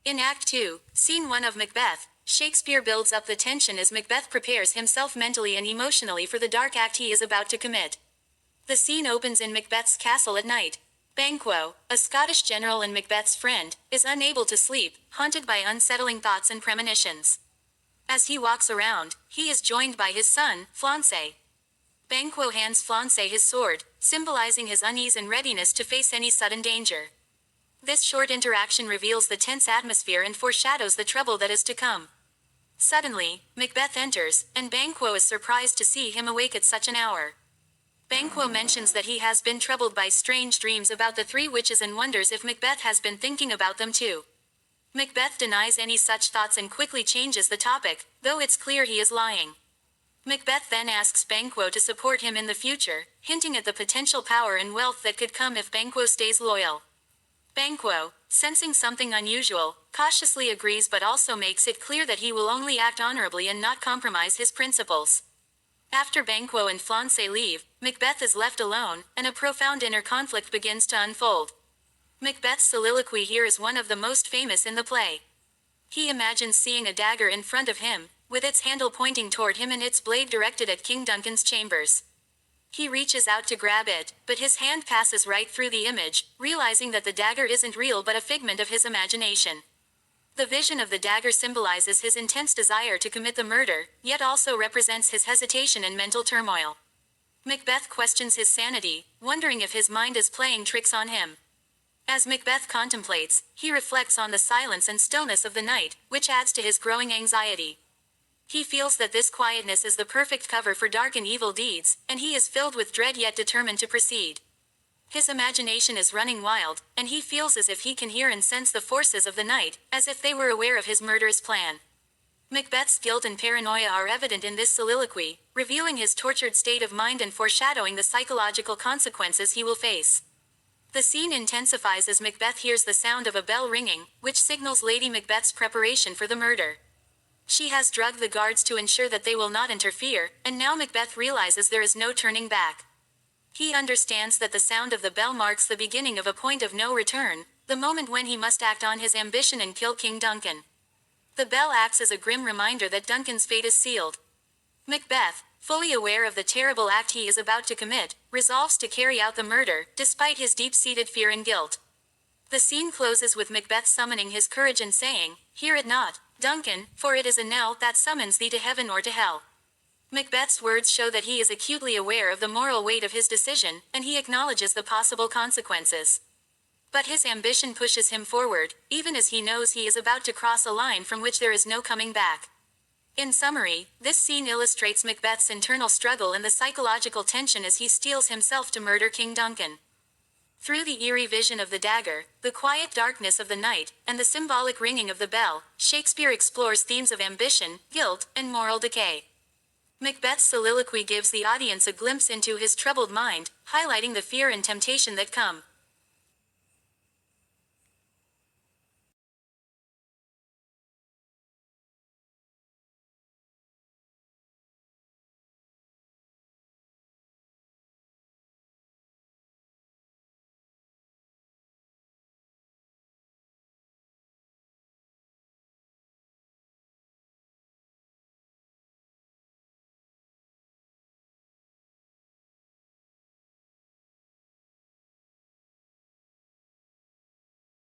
In Act 2, Scene 1 of Macbeth, Shakespeare builds up the tension as Macbeth prepares himself mentally and emotionally for the dark act he is about to commit. The scene opens in Macbeth's castle at night. Banquo, a Scottish general and Macbeth's friend, is unable to sleep, haunted by unsettling thoughts and premonitions. As he walks around, he is joined by his son, Flancé. Banquo hands Flancé his sword, symbolizing his unease and readiness to face any sudden danger. This short interaction reveals the tense atmosphere and foreshadows the trouble that is to come. Suddenly, Macbeth enters, and Banquo is surprised to see him awake at such an hour. Banquo mentions that he has been troubled by strange dreams about the three witches and wonders if Macbeth has been thinking about them too. Macbeth denies any such thoughts and quickly changes the topic, though it's clear he is lying. Macbeth then asks Banquo to support him in the future, hinting at the potential power and wealth that could come if Banquo stays loyal. Banquo, sensing something unusual, cautiously agrees but also makes it clear that he will only act honorably and not compromise his principles. After Banquo and Flancé leave, Macbeth is left alone, and a profound inner conflict begins to unfold. Macbeth's soliloquy here is one of the most famous in the play. He imagines seeing a dagger in front of him, with its handle pointing toward him and its blade directed at King Duncan's chambers. He reaches out to grab it, but his hand passes right through the image, realizing that the dagger isn't real but a figment of his imagination. The vision of the dagger symbolizes his intense desire to commit the murder, yet also represents his hesitation and mental turmoil. Macbeth questions his sanity, wondering if his mind is playing tricks on him. As Macbeth contemplates, he reflects on the silence and stillness of the night, which adds to his growing anxiety. He feels that this quietness is the perfect cover for dark and evil deeds, and he is filled with dread yet determined to proceed. His imagination is running wild, and he feels as if he can hear and sense the forces of the night, as if they were aware of his murderous plan. Macbeth's guilt and paranoia are evident in this soliloquy, revealing his tortured state of mind and foreshadowing the psychological consequences he will face. The scene intensifies as Macbeth hears the sound of a bell ringing, which signals Lady Macbeth's preparation for the murder. She has drugged the guards to ensure that they will not interfere, and now Macbeth realizes there is no turning back. He understands that the sound of the bell marks the beginning of a point of no return, the moment when he must act on his ambition and kill King Duncan. The bell acts as a grim reminder that Duncan's fate is sealed. Macbeth, fully aware of the terrible act he is about to commit, resolves to carry out the murder, despite his deep-seated fear and guilt. The scene closes with Macbeth summoning his courage and saying, "Hear it not, Duncan, for it is a knell that summons thee to heaven or to hell." Macbeth's words show that he is acutely aware of the moral weight of his decision, and he acknowledges the possible consequences. But his ambition pushes him forward, even as he knows he is about to cross a line from which there is no coming back. In summary, this scene illustrates Macbeth's internal struggle and the psychological tension as he steels himself to murder King Duncan. Through the eerie vision of the dagger, the quiet darkness of the night, and the symbolic ringing of the bell, Shakespeare explores themes of ambition, guilt, and moral decay. Macbeth's soliloquy gives the audience a glimpse into his troubled mind, highlighting the fear and temptation that come.